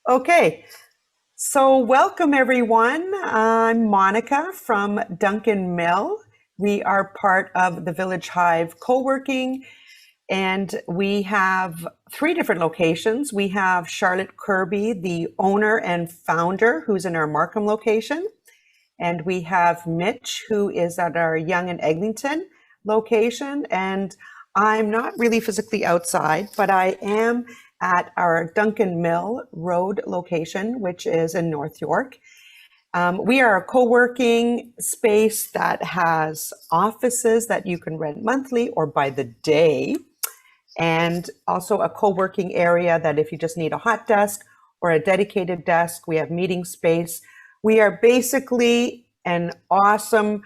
Okay, so welcome everyone. I'm Monica from Duncan Mill. We are part of the Village Hive co-working, and we have three different locations. We have Charlotte Kirby, the owner and founder, who's in our Markham location. And we have Mitch, who is at our Yonge and Eglinton location. And I'm not really physically outside, but I am at our Duncan Mill Road location, which is in North York. We are a co-working space that has offices that you can rent monthly or by the day, and also a co-working area that if you just need a hot desk or a dedicated desk, we have meeting space. We are basically an awesome,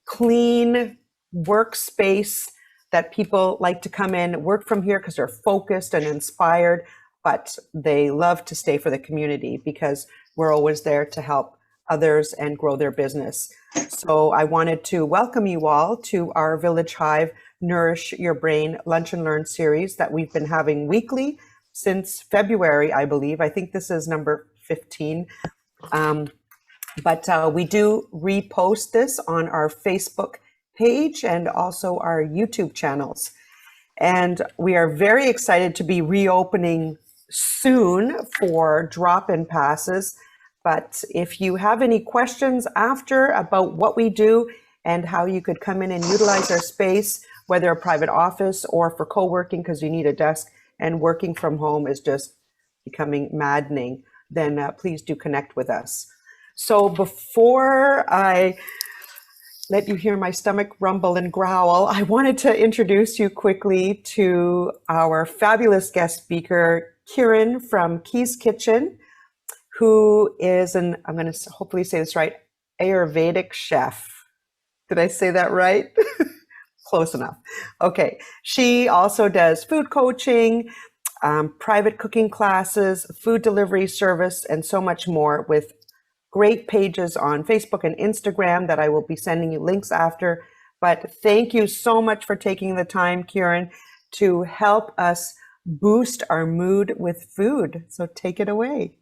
clean workspace that people like to come in, work from here because they're focused and inspired, but they love to stay for the community because we're always there to help others and grow their business. So I wanted to welcome you all to our Village Hive Nourish Your Brain Lunch and Learn series that we've been having weekly since February, I believe. I think this is number 15. But we do repost this on our Facebook page and also our YouTube channels. And we are very excited to be reopening soon for drop-in passes. But if you have any questions after about what we do and how you could come in and utilize our space, whether a private office or for co-working because you need a desk and working from home is just becoming maddening, then please do connect with us. So before I let you hear my stomach rumble and growl, I wanted to introduce you quickly to our fabulous guest speaker, Kiran from Key's Kitchen, who is I'm going to hopefully say this right, Ayurvedic chef. Did I say that right? Close enough. Okay. She also does food coaching, private cooking classes, food delivery service, and so much more with great pages on Facebook and Instagram that I will be sending you links after. But thank you so much for taking the time, Kiran, to help us boost our mood with food. So take it away.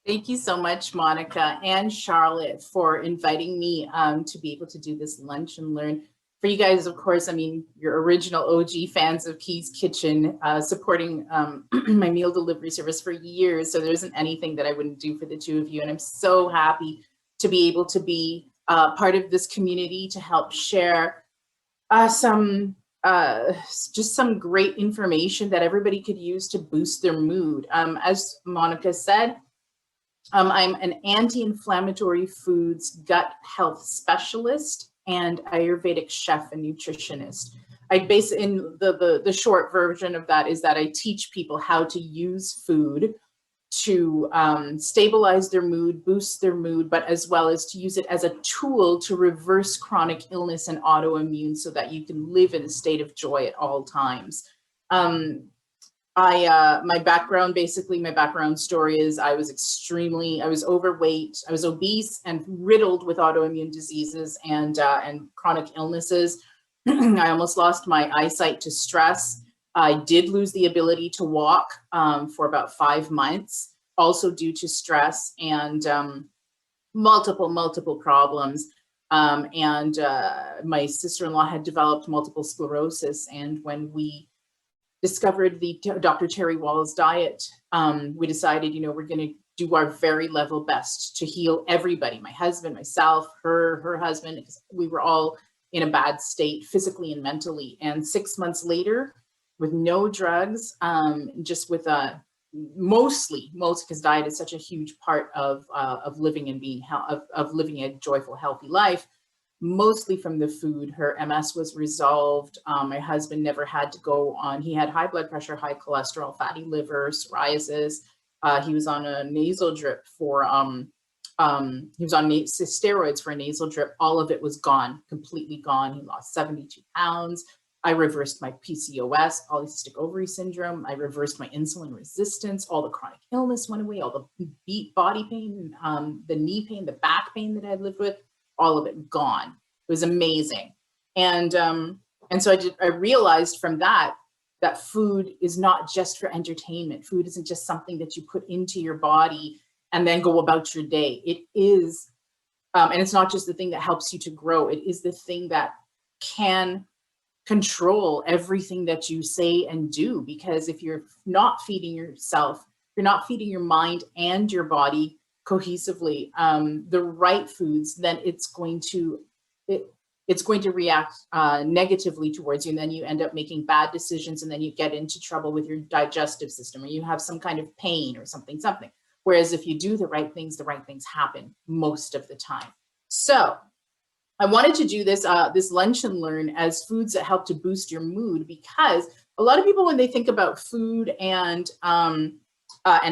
Thank you so much, Monica and Charlotte, for inviting me to be able to do this lunch and learn. For you guys, of course, I mean, you're original OG fans of Key's Kitchen, supporting my meal delivery service for years. So there isn't anything that I wouldn't do for the two of you. And I'm so happy to be able to be part of this community to help share just some great information that everybody could use to boost their mood. As Monica said, I'm an anti-inflammatory foods gut health specialist and Ayurvedic chef and nutritionist. I base in the short version of that is that I teach people how to use food to stabilize their mood, boost their mood, but as well as to use it as a tool to reverse chronic illness and autoimmune so that you can live in a state of joy at all times. My background story is I was overweight, I was obese and riddled with autoimmune diseases and chronic illnesses. I almost lost my eyesight to stress. I did lose the ability to walk for about 5 months, also due to stress and multiple problems. My sister-in-law had developed multiple sclerosis, and when we discovered the Dr. Terry Wall's diet, we decided, we're going to do our very level best to heal everybody, my husband, myself, her husband, because we were all in a bad state physically and mentally. And 6 months later, with no drugs, just with mostly because diet is such a huge part of living and being of living a joyful, healthy life. Mostly from the food, her MS was resolved. My husband never had to go on. He had high blood pressure, high cholesterol, fatty liver, psoriasis. He was on a nasal drip for, he was on steroids for a nasal drip. All of it was gone, completely gone. He lost 72 pounds. I reversed my PCOS, polycystic ovary syndrome. I reversed my insulin resistance. All the chronic illness went away. All the body pain, the knee pain, the back pain that I lived with, all of it gone. It was amazing. And so I realized from that that food is not just for entertainment. Food isn't just something that you put into your body and then go about your day. It is, and it's not just the thing that helps you to grow. It is the thing that can control everything that you say and do. Because if you're not feeding yourself, you're not feeding your mind and your body cohesively the right foods, then it's going to react negatively towards you, and then you end up making bad decisions, and then you get into trouble with your digestive system, or you have some kind of pain or something. Whereas if you do the right things happen most of the time. So I wanted to do this lunch and learn as foods that help to boost your mood, because a lot of people, when they think about food and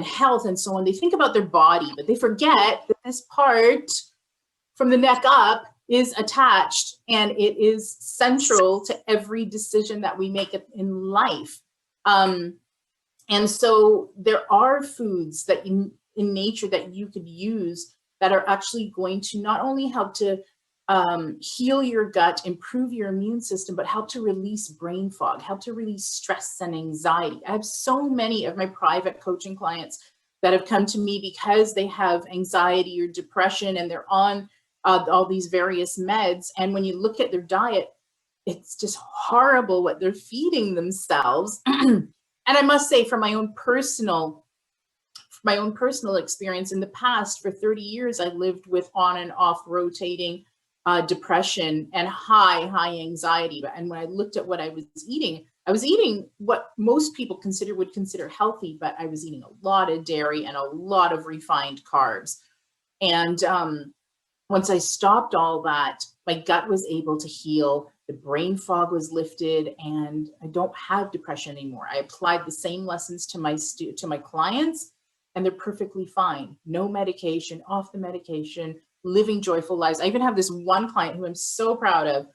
health and so on, they think about their body, but they forget that this part from the neck up is attached, and it is central to every decision that we make in life. And so there are foods that in nature that you could use that are actually going to not only help to heal your gut, improve your immune system, but help to release brain fog, help to release stress and anxiety. I have so many of my private coaching clients that have come to me because they have anxiety or depression, and they're on all these various meds. And when you look at their diet, it's just horrible what they're feeding themselves. And I must say, from my own personal experience, in the past, for 30 years, I lived with on and off rotating depression and high anxiety. And when I looked at what I was eating what most people would consider healthy, but I was eating a lot of dairy and a lot of refined carbs. And once I stopped all that, my gut was able to heal, the brain fog was lifted, and I don't have depression anymore. I applied the same lessons to my clients, and they're perfectly fine. No medication, off the medication, living joyful lives. I even have this one client who I'm so proud of.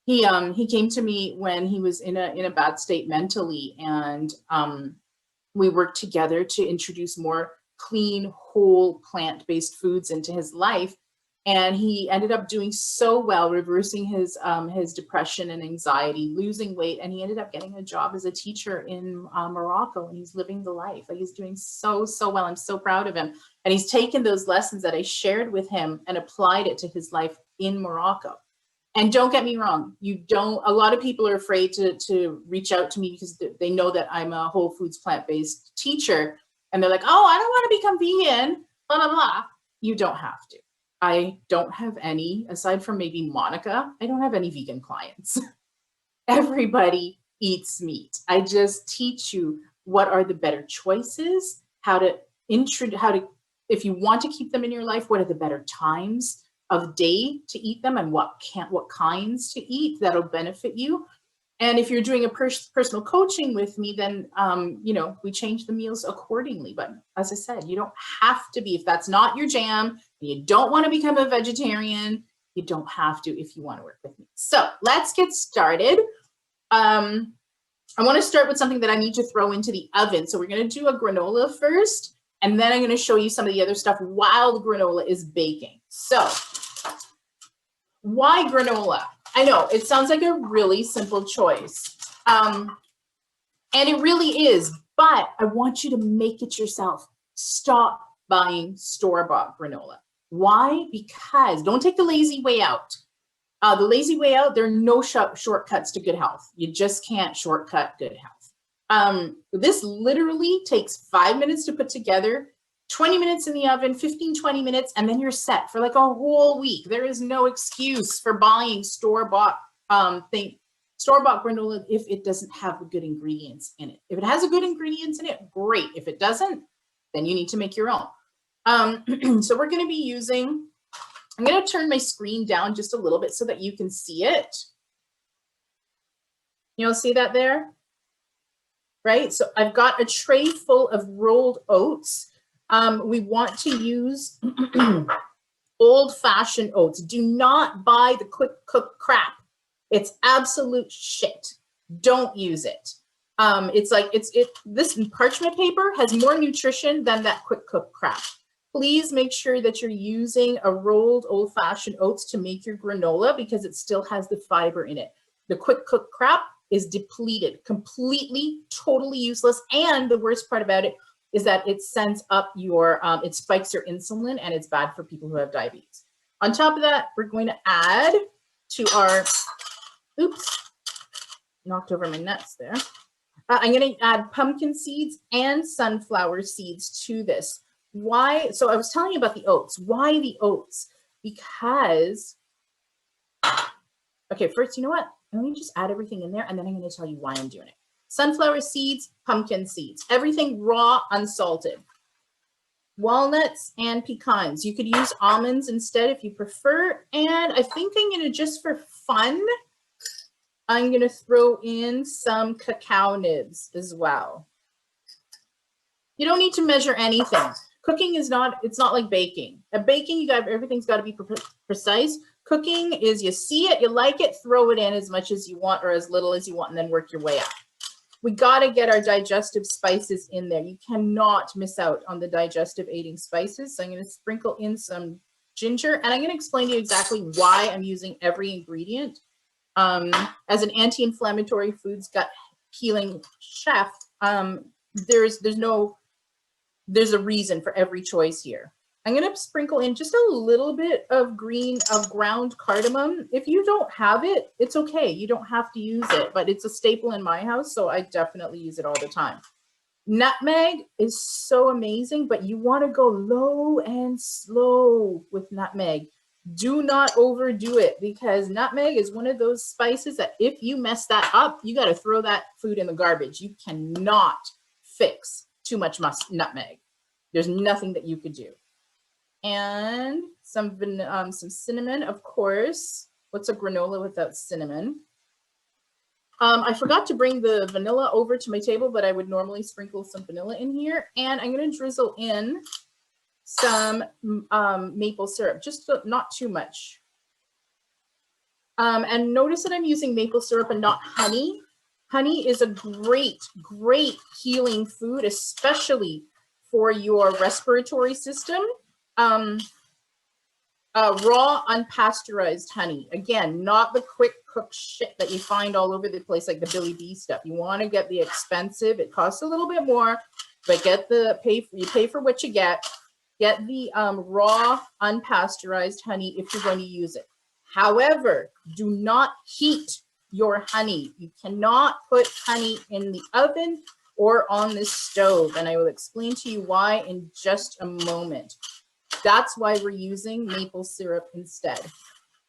He came to me when he was in a bad state mentally, and we worked together to introduce more clean, whole, plant-based foods into his life. And he ended up doing so well, reversing his depression and anxiety, losing weight, and he ended up getting a job as a teacher in Morocco, and he's living the life. Like, he's doing so well. I'm so proud of him. And he's taken those lessons that I shared with him and applied it to his life in Morocco. And don't get me wrong, a lot of people are afraid to reach out to me because they know that I'm a whole foods plant-based teacher, and they're like, oh, I don't want to become vegan, blah, blah, blah. You don't have to. I don't have any, aside from maybe Monica, I don't have any vegan clients. Everybody eats meat. I just teach you what are the better choices, if you want to keep them in your life, what are the better times of day to eat them, and what kinds to eat that'll benefit you. And if you're doing a personal coaching with me, then, we change the meals accordingly. But as I said, you don't have to be, if that's not your jam, and you don't want to become a vegetarian, you don't have to if you want to work with me. So let's get started. I want to start with something that I need to throw into the oven. So we're going to do a granola first, and then I'm going to show you some of the other stuff while the granola is baking. So why granola? I know it sounds like a really simple choice, and it really is, but I want you to make it yourself. Stop buying store-bought granola. Why? Because don't take the lazy way out. The lazy way out, there are no shortcuts to good health. You just can't shortcut good health. This literally takes 5 minutes to put together, 20 minutes in the oven, 15, 20 minutes, and then you're set for like a whole week. There is no excuse for buying store-bought granola if it doesn't have good ingredients in it. If it has a good ingredients in it, great. If it doesn't, then you need to make your own. So we're going to be using, I'm going to turn my screen down just a little bit so that you can see it. You'll see that there, right? So I've got a tray full of rolled oats. We want to use old-fashioned oats. Do not buy the quick cook crap. It's absolute shit. Don't use it. This parchment paper has more nutrition than that quick cook crap. Please make sure that you're using a rolled old-fashioned oats to make your granola, because it still has the fiber in it. The quick cook crap is depleted, completely, totally useless. And the worst part about it is that it sends up your, it spikes your insulin, and it's bad for people who have diabetes. On top of that, we're going to add to our, oops, knocked over my nuts there. I'm going to add pumpkin seeds and sunflower seeds to this. Why? So I was telling you about the oats. Why the oats? Because, okay, first, you know what? Let me just add everything in there, and then I'm going to tell you why I'm doing it. Sunflower seeds, pumpkin seeds, everything raw, unsalted. Walnuts and pecans. You could use almonds instead if you prefer. And I think I'm going to, just for fun, I'm going to throw in some cacao nibs as well. You don't need to measure anything. Cooking is not, it's not like baking. At baking, you got, everything's got to be precise. Cooking is you see it, you like it, throw it in as much as you want or as little as you want, and then work your way up. We got to get our digestive spices in there. You cannot miss out on the digestive aiding spices. So I'm going to sprinkle in some ginger, and I'm going to explain to you exactly why I'm using every ingredient. As an anti-inflammatory foods gut healing chef, there's a reason for every choice here. I'm going to sprinkle in just a little bit of ground cardamom. If you don't have it, it's okay. You don't have to use it, but it's a staple in my house, so I definitely use it all the time. Nutmeg is so amazing, but you want to go low and slow with nutmeg. Do not overdo it, because nutmeg is one of those spices that if you mess that up, you got to throw that food in the garbage. You cannot fix too much nutmeg. There's nothing that you could do. And some cinnamon, of course. What's a granola without cinnamon? I forgot to bring the vanilla over to my table, but I would normally sprinkle some vanilla in here. And I'm going to drizzle in some maple syrup, just not too much. And notice that I'm using maple syrup and not honey. Honey is a great, great healing food, especially for your respiratory system. Raw, unpasteurized honey. Again, not the quick cook shit that you find all over the place, like the Billy B stuff. You want to get the expensive. It costs a little bit more, but get the you pay for what you get. Get the raw, unpasteurized honey if you're going to use it. However, do not heat your honey. You cannot put honey in the oven or on the stove, and I will explain to you why in just a moment. That's why we're using maple syrup instead.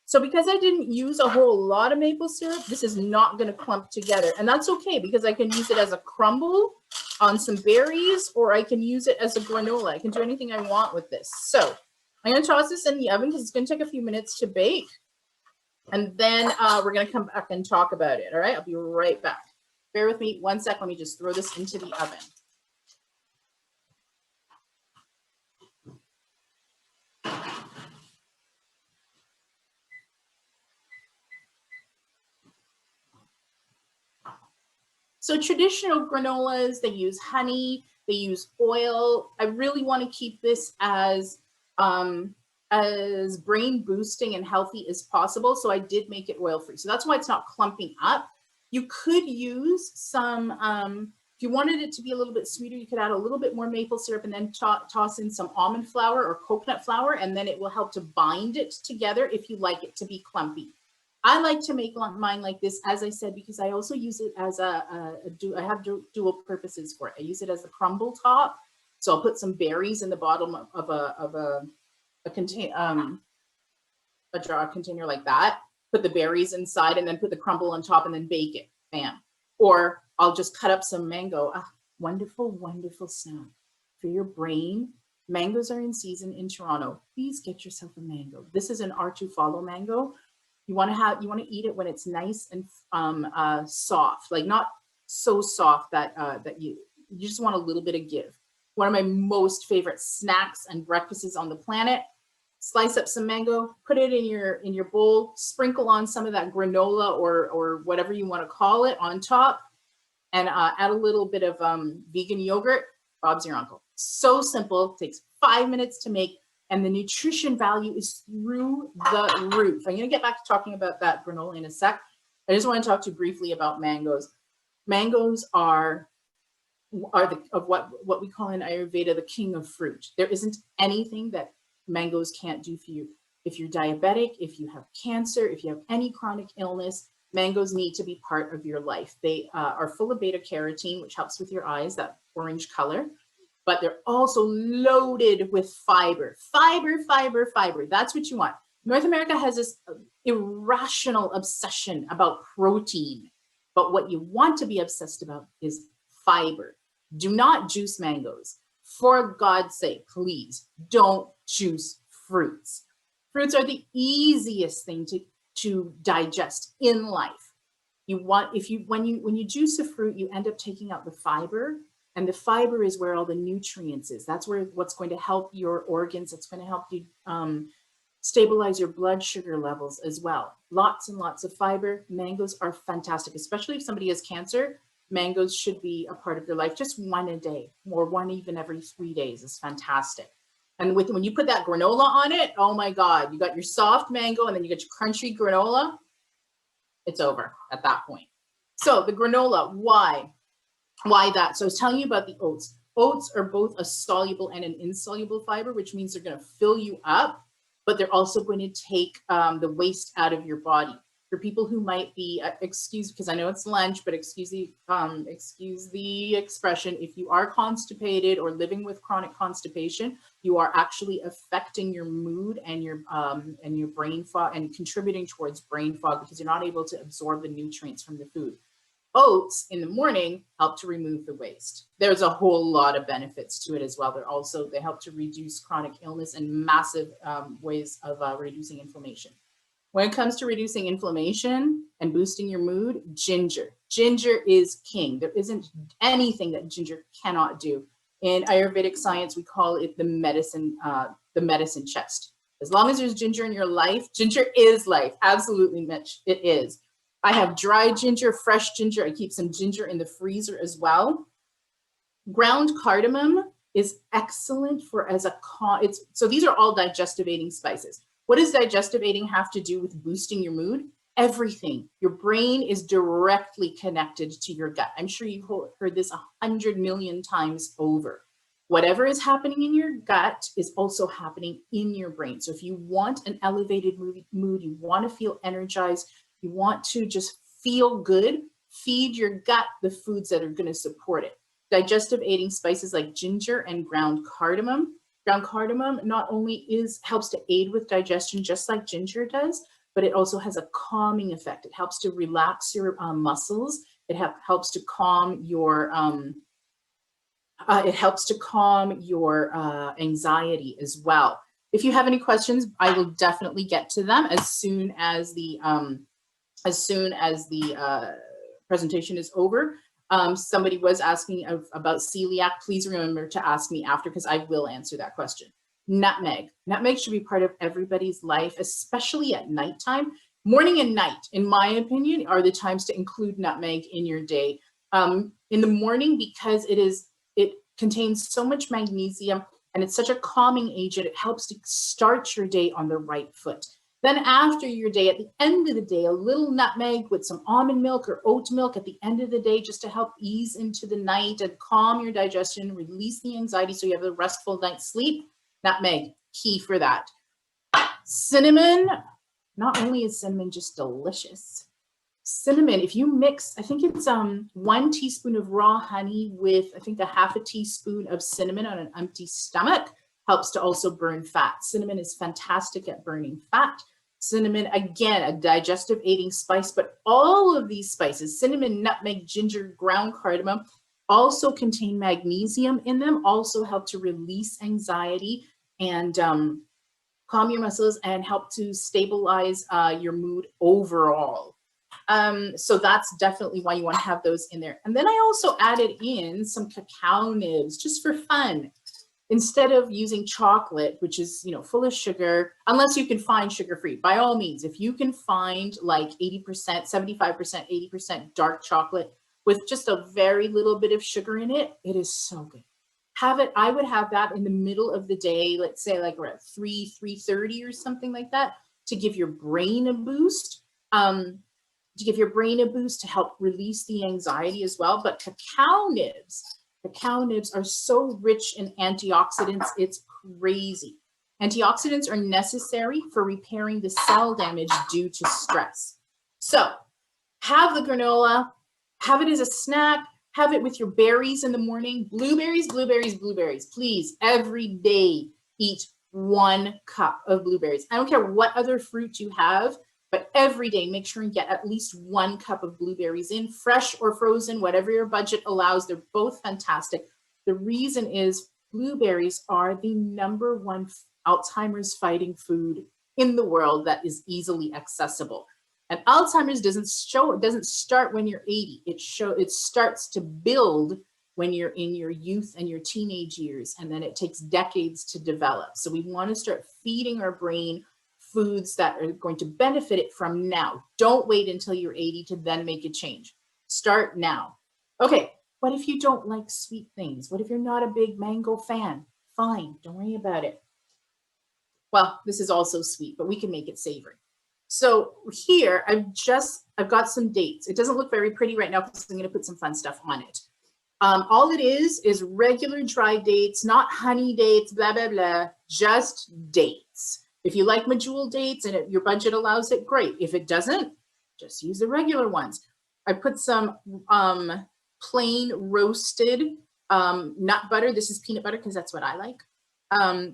So because I didn't use a whole lot of maple syrup, this is not going to clump together. And that's okay, because I can use it as a crumble on some berries, or I can use it as a granola. I can do anything I want with this. So I'm going to toss this in the oven because it's going to take a few minutes to bake. And then we're going to come back and talk about it. All right, I'll be right back. Bear with me 1 sec. Let me just throw this into the oven. So traditional granolas, they use honey, they use oil. I really want to keep this as brain boosting and healthy as possible. So I did make it oil free. So that's why it's not clumping up. You could use some, if you wanted it to be a little bit sweeter, you could add a little bit more maple syrup and then toss in some almond flour or coconut flour, and then it will help to bind it together if you like it to be clumpy. I like to make mine like this, as I said, because I also use it as I have dual purposes for it. I use it as a crumble top. So I'll put some berries in the bottom of a container like that, put the berries inside and then put the crumble on top and then bake it, bam. Or I'll just cut up some mango. Wonderful, wonderful snack for your brain. Mangoes are in season in Toronto. Please get yourself a mango. This is an R2 mango. You want to eat it when it's nice and soft, like not so soft that you just want a little bit of give. One of my most favorite snacks and breakfasts on the planet. Slice up some mango, put it in your bowl, sprinkle on some of that granola or whatever you want to call it on top, and add a little bit of vegan yogurt. Bob's your uncle. So simple, takes 5 minutes to make. And the nutrition value is through the roof. I'm going to get back to talking about that granola in a sec. I just want to talk to you briefly about mangoes. Mangoes are what we call in Ayurveda the king of fruit. There isn't anything that mangoes can't do for you. If you're diabetic, if you have cancer, if you have any chronic illness, mangoes need to be part of your life. They are full of beta carotene, which helps with your eyes, that orange color, but they're also loaded with fiber. Fiber, fiber, fiber. That's what you want. North America has this irrational obsession about protein, but what you want to be obsessed about is fiber. Do not juice mangoes. For God's sake, please don't juice fruits. Fruits are the easiest thing to digest in life. You want, when you juice a fruit, you end up taking out the fiber, and the fiber is where all the nutrients is. That's what's going to help your organs. It's going to help you stabilize your blood sugar levels as well. Lots and lots of fiber. Mangoes are fantastic, especially if somebody has cancer. Mangoes should be a part of your life. Just one a day, or one even every 3 days is fantastic. And when you put that granola on it, oh my God, you got your soft mango and then you get your crunchy granola. It's over at that point. So the granola, why that? So I was telling you about the oats. Oats are both a soluble and an insoluble fiber, which means they're going to fill you up, but they're also going to take the waste out of your body. For people who might be, because I know it's lunch, but excuse the expression, if you are constipated or living with chronic constipation, you are actually affecting your mood and your brain fog and contributing towards brain fog because you're not able to absorb the nutrients from the food. Oats in the morning help to remove the waste. There's a whole lot of benefits to it as well. They help to reduce chronic illness and massive ways of reducing inflammation. When it comes to reducing inflammation and boosting your mood, ginger. Ginger is king. There isn't anything that ginger cannot do. In Ayurvedic science, we call it the medicine chest. As long as there's ginger in your life, ginger is life. Absolutely, Mitch, it is. I have dry ginger, fresh ginger. I keep some ginger in the freezer as well. Ground cardamom is excellent so these are all digestive aiding spices. What does digestive aiding have to do with boosting your mood? Everything. Your brain is directly connected to your gut. I'm sure you've heard this 100 million times over. Whatever is happening in your gut is also happening in your brain. So if you want an elevated mood, you want to feel energized, you want to just feel good, feed your gut the foods that are going to support it. Digestive aiding spices like ginger and ground cardamom. Ground cardamom not only helps to aid with digestion just like ginger does, but it also has a calming effect. It helps to relax your muscles. It helps to calm your anxiety as well. If you have any questions, I will definitely get to them as soon as the presentation is over. Somebody was asking about celiac. Please remember to ask me after because I will answer that question. Nutmeg. Nutmeg should be part of everybody's life, especially at nighttime. Morning and night, in my opinion, are the times to include nutmeg in your day. In the morning, because it contains so much magnesium and it's such a calming agent, it helps to start your day on the right foot. Then after your day, at the end of the day, a little nutmeg with some almond milk or oat milk at the end of the day, just to help ease into the night and calm your digestion, release the anxiety so you have a restful night's sleep. Nutmeg, key for that. Cinnamon, not only is cinnamon just delicious, cinnamon, if you mix, I think it's 1 teaspoon of raw honey with, I think, a half a teaspoon of cinnamon on an empty stomach, helps to also burn fat. Cinnamon is fantastic at burning fat. Cinnamon, again, a digestive aiding spice, but all of these spices, cinnamon, nutmeg, ginger, ground cardamom, also contain magnesium in them, also help to release anxiety and calm your muscles and help to stabilize your mood overall. So that's definitely why you want to have those in there. And then I also added in some cacao nibs just for fun. Instead of using chocolate, which is, full of sugar, unless you can find sugar-free, by all means, if you can find like 80%, 75%, 80% dark chocolate with just a very little bit of sugar in it, it is so good. I would have that in the middle of the day, let's say like around 3:30 or something like that, to give your brain a boost. to give your brain a boost, to help release the anxiety as well. But cacao nibs are so rich in antioxidants, it's crazy. Antioxidants are necessary for repairing the cell damage due to stress. So have the granola, have it as a snack, have it with your berries in the morning. Blueberries, blueberries, blueberries. Please, every day, eat 1 cup of blueberries. I don't care what other fruit you have, but every day, make sure and get at least 1 cup of blueberries in, fresh or frozen, whatever your budget allows. They're both fantastic. The reason is blueberries are the #1 Alzheimer's fighting food in the world that is easily accessible. And Alzheimer's doesn't start when you're 80. It starts to build when you're in your youth and your teenage years, and then it takes decades to develop. So we want to start feeding our brain foods that are going to benefit it from now. Don't wait until you're 80 to then make a change. Start now. Okay, what if you don't like sweet things? What if you're not a big mango fan? Fine, don't worry about it. Well, this is also sweet, but we can make it savory. So here, I've got some dates. It doesn't look very pretty right now because I'm going to put some fun stuff on it. All it is regular dry dates, not honey dates, blah, blah, blah, just dates. If you like medjool dates and your budget allows it, great. If it doesn't, just use the regular ones. I put some plain roasted nut butter. This is peanut butter because that's what I like.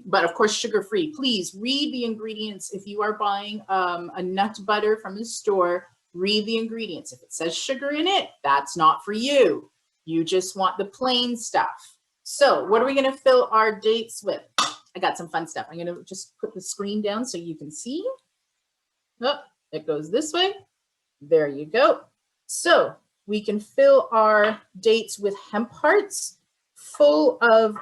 But of course, sugar-free. Please read the ingredients. If you are buying a nut butter from the store, read the ingredients. If it says sugar in it, that's not for you. You just want the plain stuff. So what are we going to fill our dates with? I got some fun stuff. I'm going to just put the screen down so you can see. Oh, it goes this way. There you go. So we can fill our dates with hemp hearts full of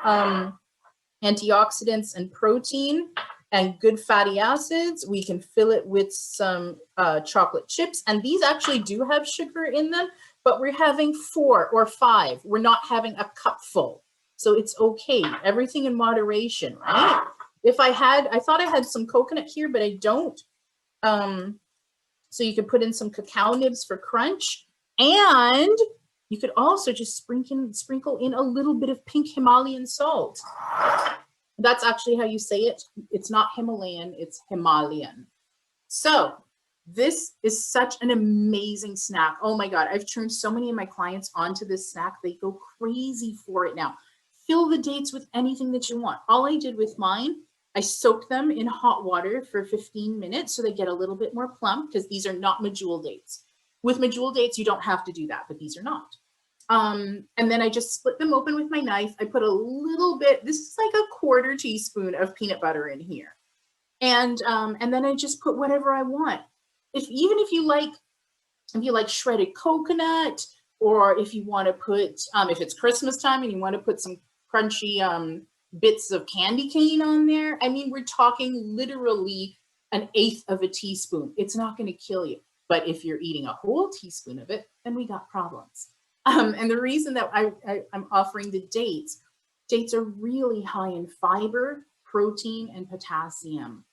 antioxidants and protein and good fatty acids. We can fill it with some chocolate chips. And these actually do have sugar in them, but we're having 4 or 5. We're not having a cup full. So it's okay. Everything in moderation, right? I thought I had some coconut here, but I don't. So you could put in some cacao nibs for crunch. And you could also just sprinkle in a little bit of pink Himalayan salt. That's actually how you say it. It's not Himalayan, it's Himalayan. So this is such an amazing snack. Oh my God, I've turned so many of my clients onto this snack. They go crazy for it now. Fill the dates with anything that you want. All I did with mine, I soaked them in hot water for 15 minutes so they get a little bit more plump because these are not medjool dates. With medjool dates, you don't have to do that, but these are not. And then I just split them open with my knife. I put a little bit, this is like a 1/4 teaspoon of peanut butter in here. And then I just put whatever I want. Even if you like shredded coconut, or if you want to put, if it's Christmas time and you want to put some crunchy bits of candy cane on there. I mean, we're talking literally 1/8 of a teaspoon. It's not going to kill you. But if you're eating a whole teaspoon of it, then we got problems. And the reason that I'm offering the dates are really high in fiber, protein, and potassium.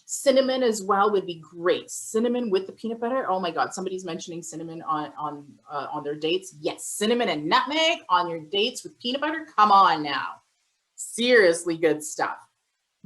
Cinnamon as well would be great. Cinnamon with the peanut butter. Oh my God, somebody's mentioning cinnamon on their dates. Yes, cinnamon and nutmeg on your dates with peanut butter. Come on now. Seriously good stuff.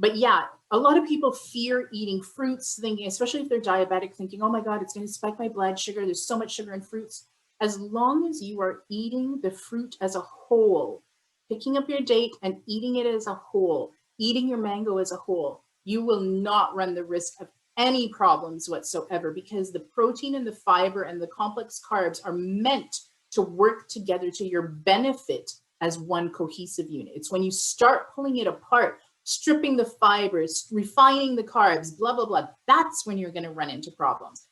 But yeah, a lot of people fear eating fruits, thinking, especially if they're diabetic, thinking, oh my God, it's going to spike my blood sugar. There's so much sugar in fruits. As long as you are eating the fruit as a whole, picking up your date and eating it as a whole, eating your mango as a whole, you will not run the risk of any problems whatsoever, because the protein and the fiber and the complex carbs are meant to work together to your benefit as one cohesive unit. It's when you start pulling it apart, stripping the fibers, refining the carbs, blah, blah, blah, that's when you're going to run into problems.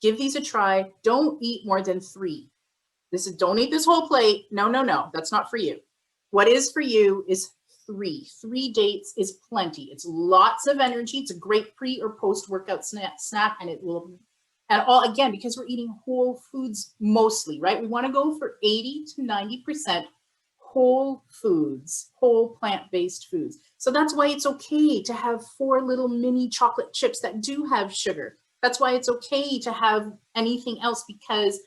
Give these a try. Don't eat more than 3. Don't eat this whole plate. No, no, no, that's not for you. What is for you is 3. 3 dates is plenty. It's lots of energy. It's a great pre or post workout snack, and it will, and all again, because we're eating whole foods mostly, right? We want to go for 80 to 90% whole foods, whole plant-based foods. So that's why it's okay to have 4 little mini chocolate chips that do have sugar. That's why it's okay to have anything else, because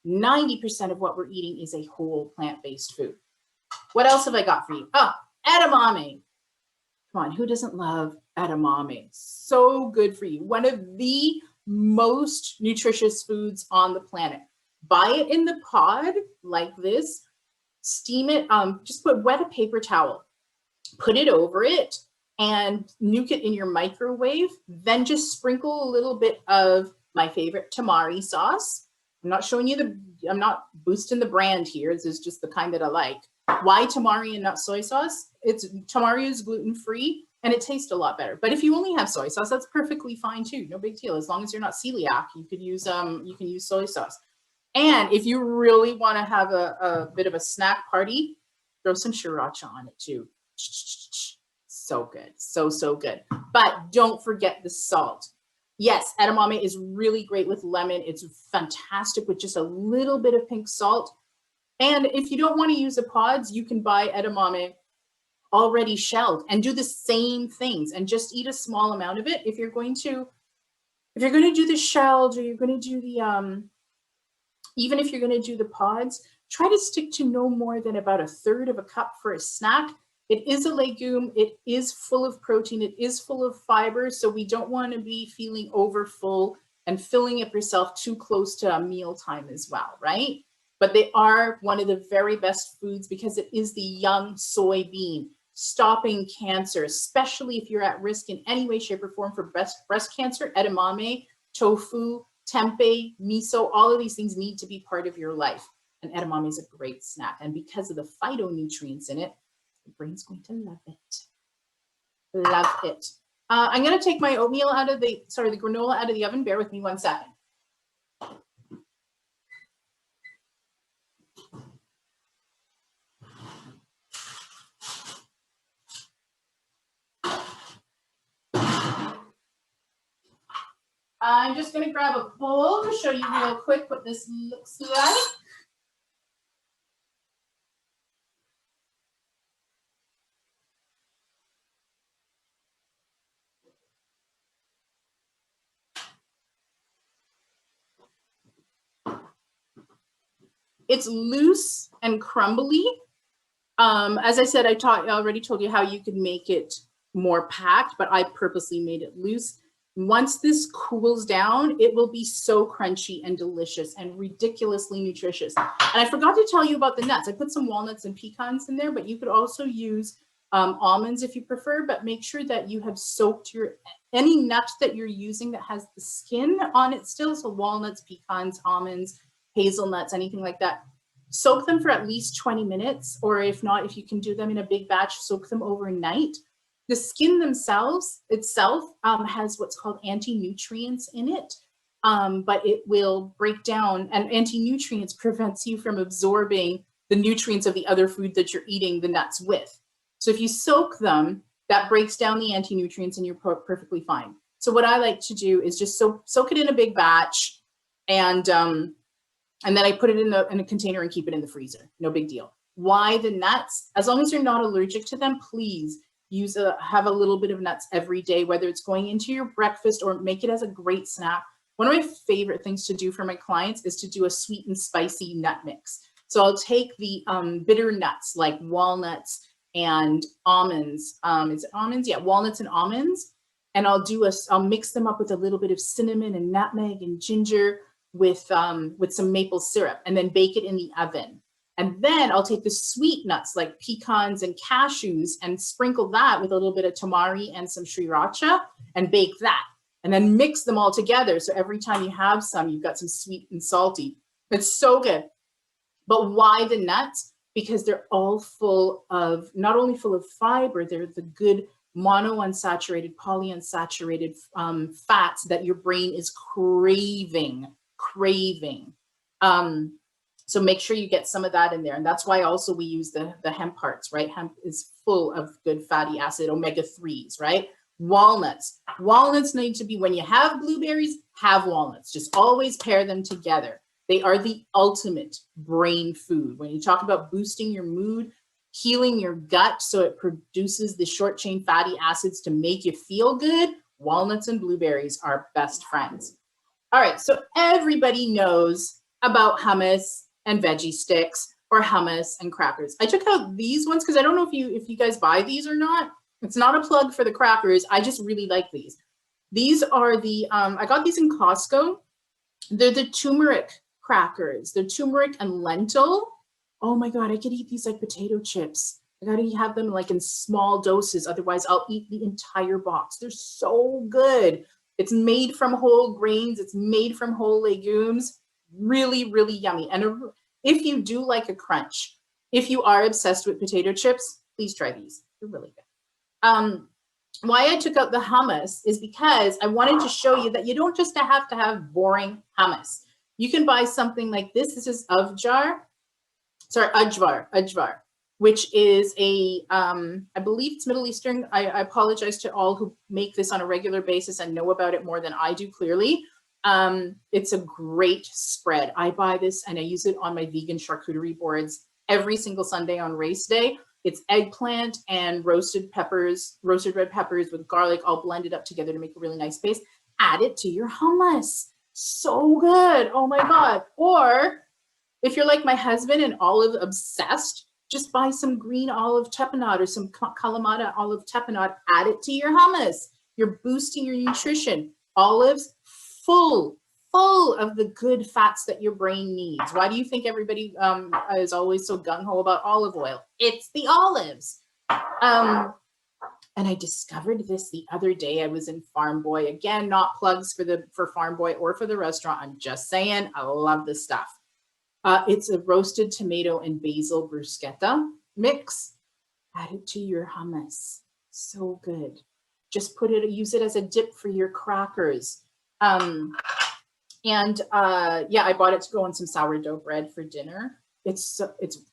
90% of what we're eating is a whole plant-based food. What else have I got for you? Oh, edamame. Come on, who doesn't love edamame? So good for you. One of the most nutritious foods on the planet. Buy it in the pod like this, steam it, just wet a paper towel, put it over it, and nuke it in your microwave. Then just sprinkle a little bit of my favorite tamari sauce. I'm not showing you I'm not boosting the brand here. This is just the kind that I like. Why tamari and not soy sauce? Tamari is gluten-free and it tastes a lot better. But if you only have soy sauce, that's perfectly fine too. No big deal. As long as you're not celiac, you can use soy sauce. And if you really want to have a bit of a snack party, throw some sriracha on it too. So good. So good. But don't forget the salt. Yes, edamame is really great with lemon. It's fantastic with just a little bit of pink salt. And if you don't want to use the pods, you can buy edamame already shelled and do the same things and just eat a small amount of it. If you're going to do the shelled, or you're going to do the even if you're going to do the pods, try to stick to no more than about 1/3 of a cup for a snack. It is a legume. It is full of protein. It is full of fiber. So we don't want to be feeling overfull and filling up yourself too close to a mealtime as well, right? But they are one of the very best foods because it is the young soybean, stopping cancer, especially if you're at risk in any way, shape, or form for breast cancer. Edamame, tofu, tempeh, miso, all of these things need to be part of your life. And edamame is a great snack. And because of the phytonutrients in it, the brain's going to love it. Love it. I'm going to take my oatmeal the granola out of the oven. Bear with me 1 second. I'm just going to grab a bowl to show you real quick what this looks like. It's loose and crumbly. As I said, I already told you how you could make it more packed, but I purposely made it loose. Once this cools down, it will be so crunchy and delicious and ridiculously nutritious. And I forgot to tell you about the nuts. I put some walnuts and pecans in there, but you could also use almonds if you prefer, but make sure that you have soaked any nut that you're using that has the skin on it still. So walnuts, pecans, almonds, hazelnuts, anything like that. Soak them for at least 20 minutes, or if not, if you can do them in a big batch, soak them overnight. The skin itself has what's called anti-nutrients in it, but it will break down, and anti-nutrients prevents you from absorbing the nutrients of the other food that you're eating the nuts with. So if you soak them, that breaks down the anti-nutrients and you're perfectly fine. So what I like to do is just soak it in a big batch, and then I put it in a container and keep it in the freezer. No big deal. Why the nuts? As long as you're not allergic to them, please have a little bit of nuts every day, whether it's going into your breakfast or make it as a great snack. One of my favorite things to do for my clients is to do a sweet and spicy nut mix. So I'll take the bitter nuts like walnuts and almonds. Is it almonds? Yeah, walnuts and almonds. And I'll mix them up with a little bit of cinnamon and nutmeg and ginger with some maple syrup, and then bake it in the oven. And then I'll take the sweet nuts like pecans and cashews and sprinkle that with a little bit of tamari and some sriracha and bake that. And then mix them all together. So every time you have some, you've got some sweet and salty. It's so good. But why the nuts? Because they're all not only full of fiber, they're the good monounsaturated, polyunsaturated fats that your brain is craving. So make sure you get some of that in there. And that's why also we use the hemp hearts, right? Hemp is full of good fatty acid, omega-3s, right? Walnuts need to be, when you have blueberries, have walnuts. Just always pair them together. They are the ultimate brain food. When you talk about boosting your mood, healing your gut so it produces the short chain fatty acids to make you feel good, walnuts and blueberries are best friends. All right, so everybody knows about hummus and veggie sticks or hummus and crackers. I took out these ones because I don't know if you guys buy these or not. It's not a plug for the crackers. I just really like these. These are the, I got these in Costco. They're the turmeric crackers. They're turmeric and lentil. Oh my God, I could eat these like potato chips. I gotta have them like in small doses. Otherwise, I'll eat the entire box. They're so good. It's made from whole grains. It's made from whole legumes. Really, really yummy. And if you do like a crunch, if you are obsessed with potato chips, please try these. They're really good. Why I took out the hummus is because I wanted to show you that you don't just have to have boring hummus. You can buy something like this. This is Ajwar, which is a, I believe it's Middle Eastern. I apologize to all who make this on a regular basis and know about it more than I do, clearly. It's a great spread. I buy this and I use it on my vegan charcuterie boards every single Sunday on race day. It's eggplant and roasted peppers, roasted red peppers with garlic, all blended up together to make a really nice paste. Add it to your hummus. So good. Oh my God. Or if you're like my husband and olive obsessed, just buy some green olive tapenade or some Kalamata olive tapenade, add it to your hummus. You're boosting your nutrition. Olives, full of the good fats that your brain needs. Why do you think everybody is always so gung-ho about olive oil? It's the olives. And I discovered this the other day. I was in Farm Boy. Again, not plugs for Farm Boy or for the restaurant. I'm just saying, I love this stuff. It's a roasted tomato and basil bruschetta mix. Add it to your hummus. So good. Just use it as a dip for your crackers. Yeah, I bought it to go on some sourdough bread for dinner. It's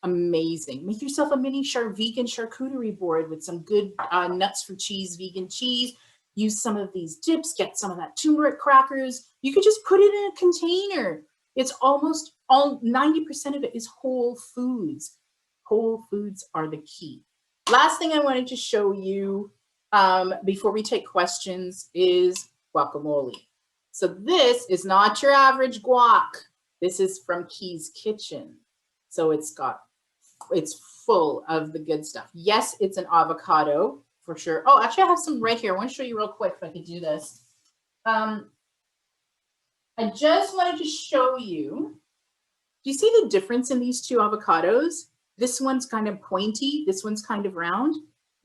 amazing. Make yourself a mini vegan charcuterie board with some good nuts for cheese, vegan cheese. Use some of these dips, get some of that turmeric crackers. You could just put it in a container. It's almost all 90% of it is whole foods. Whole foods are the key. Last thing I wanted to show you before we take questions is guacamole. So this is not your average guac. This is from Key's Kitchen. So it's full of the good stuff. Yes, it's an avocado for sure. Oh, actually I have some right here. I want to show you real quick if I could do this. I just wanted to show you, do you see the difference in these two avocados? This one's kind of pointy, this one's kind of round.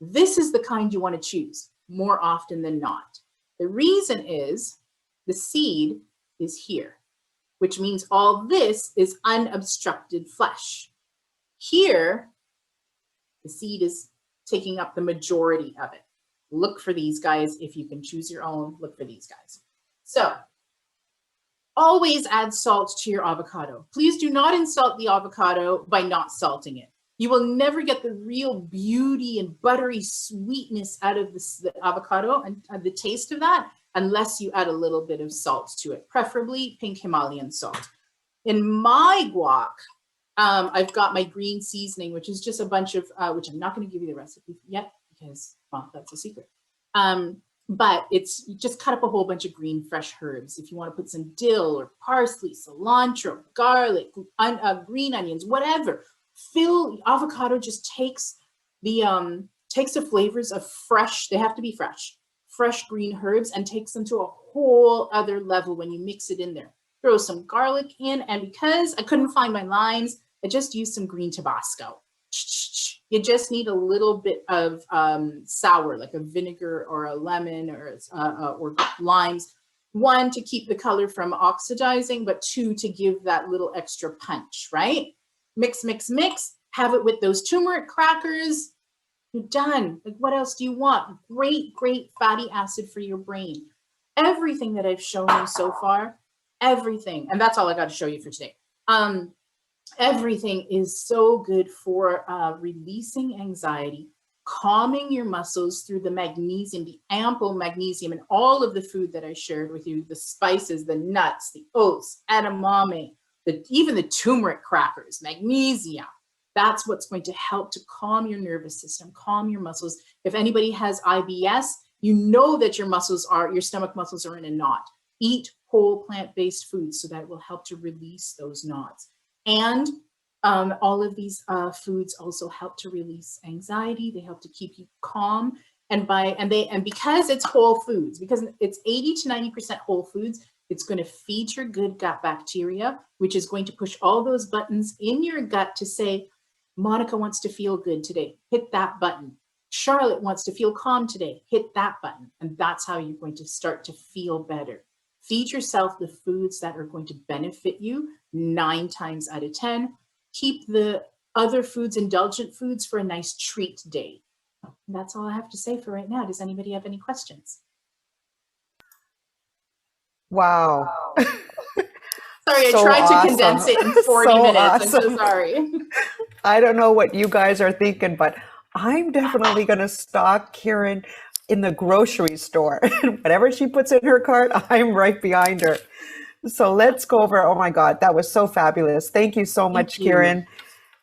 This is the kind you want to choose more often than not. The reason is the seed is here, which means all this is unobstructed flesh. Here, the seed is taking up the majority of it. Look for these guys. If you can choose your own, look for these guys. So always add salt to your avocado. Please do not insult the avocado by not salting it. You will never get the real beauty and buttery sweetness out of the avocado and the taste of that unless you add a little bit of salt to it, preferably pink Himalayan salt. In my guac, I've got my green seasoning, which is just a bunch of, which I'm not going to give you the recipe yet because, well, that's a secret. But it's just cut up a whole bunch of green fresh herbs. If you want to put some dill or parsley, cilantro, garlic, green onions, whatever. Avocado just takes the flavors of fresh, they have to be fresh green herbs, and takes them to a whole other level when you mix it in there. Throw some garlic in, and because I couldn't find my limes, I just used some green Tabasco. You just need a little bit of sour, like a vinegar or a lemon or limes. 1, to keep the color from oxidizing, but 2, to give that little extra punch, right? Mix, mix, mix. Have it with those turmeric crackers. You're done. Like, what else do you want? Great, great fatty acid for your brain. Everything that I've shown you so far, everything, and that's all I got to show you for today. Everything is so good for releasing anxiety, calming your muscles through the magnesium, the ample magnesium in all of the food that I shared with you, the spices, the nuts, the oats, edamame, even the turmeric crackers, magnesium. That's what's going to help to calm your nervous system, calm your muscles. If anybody has IBS, you know that your stomach muscles are in a knot. Eat whole plant-based foods so that it will help to release those knots. And all of these foods also help to release anxiety. They help to keep you calm. And because it's whole foods, because it's 80 to 90% whole foods, it's going to feed your good gut bacteria, which is going to push all those buttons in your gut to say, Monica wants to feel good today. Hit that button. Charlotte wants to feel calm today. Hit that button. And that's how you're going to start to feel better. Feed yourself the foods that are going to benefit you 9 times out of 10. Keep the other foods, indulgent foods, for a nice treat day. And that's all I have to say for right now. Does anybody have any questions? Wow. Sorry, So I tried awesome. to condense it in 40 So minutes. awesome. I'm so sorry. I don't know what you guys are thinking, but I'm definitely going to stalk Kiran in the grocery store. Whatever she puts in her cart, I'm right behind her. So let's go over. Oh my God, that was so fabulous. Thank you so much, Kiran.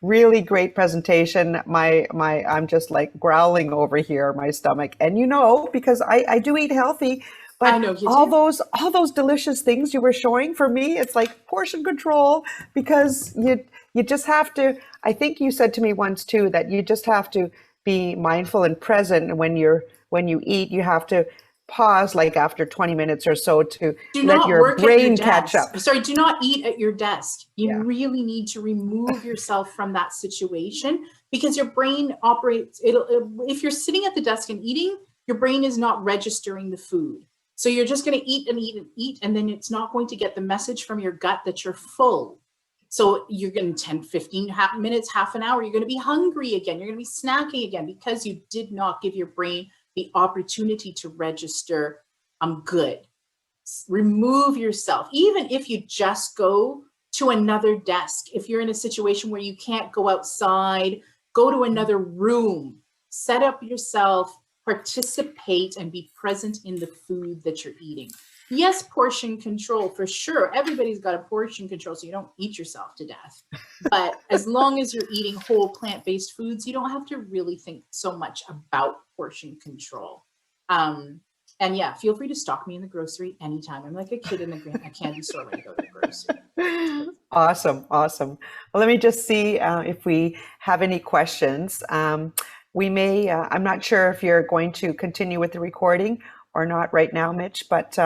Really great presentation. I'm just like growling over here, my stomach. And because I do eat healthy, but I know you all do. those delicious things you were showing, for me, it's like portion control, because you just have to. I think you said to me once too that you just have to be mindful and present when you eat. You have to pause, like after 20 minutes or so, to let your brain catch up. Sorry, do not eat at your desk. You Yeah. really need to remove yourself from that situation, because your brain operates, if you're sitting at the desk and eating, your brain is not registering the food. So you're just going to eat and eat and eat, and then it's not going to get the message from your gut that you're full. So you're going to 10, 15 minutes, half an hour, you're going to be hungry again. You're going to be snacking again, because you did not give your brain the opportunity to register, I'm good. Remove yourself. Even if you just go to another desk, if you're in a situation where you can't go outside, go to another room, set up yourself, participate, and be present in the food that you're eating. Yes, portion control, for sure. Everybody's got a portion control so you don't eat yourself to death. But as long as you're eating whole plant-based foods, you don't have to really think so much about portion control. And yeah, feel free to stalk me in the grocery anytime. I'm like a kid in a candy store when I go to the grocery. Awesome. Well, let me just see if we have any questions. We may, I'm not sure if you're going to continue with the recording or not right now, Mitch, but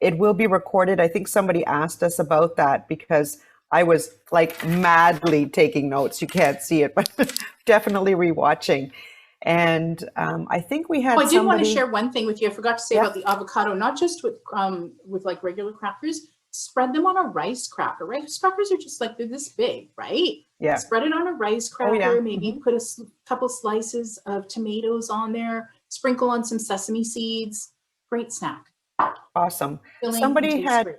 it will be recorded. I think somebody asked us about that, because I was like madly taking notes. You can't see it, but definitely rewatching. And I think we had I did want to share one thing with you. I forgot to say about the avocado, not just with like regular crackers. Spread them on a rice cracker. Rice crackers are just like, they're this big, right? Yeah. Spread it on a rice cracker. Maybe put a couple slices of tomatoes on there. Sprinkle on some sesame seeds. Great snack. Awesome. Somebody had,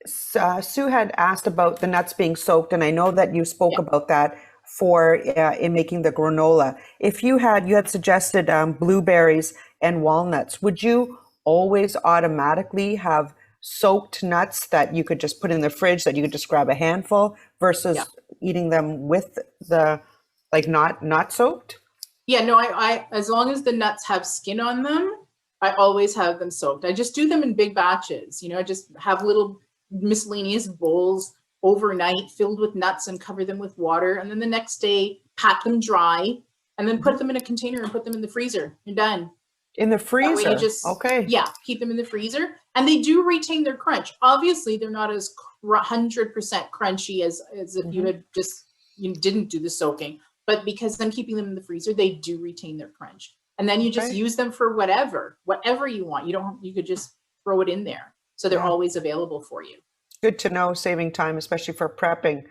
Sue had asked about the nuts being soaked, and I know that you spoke about that for in making the granola. If you had suggested blueberries and walnuts, would you always automatically have soaked nuts that you could just put in the fridge, that you could just grab a handful, versus eating them with the, like, not soaked? Yeah, no, I as long as the nuts have skin on them, I always have them soaked. I just do them in big batches. I just have little miscellaneous bowls overnight filled with nuts and cover them with water. And then the next day, pat them dry and then put them in a container and put them in the freezer. You're done. In the freezer? That way you just, keep them in the freezer. And they do retain their crunch. Obviously, they're not as 100% crunchy as if you had you didn't do the soaking. But because I'm keeping them in the freezer, they do retain their crunch. And then you just use them for whatever you want. You could just throw it in there. So they're always available for you. Good to know, saving time, especially for prepping.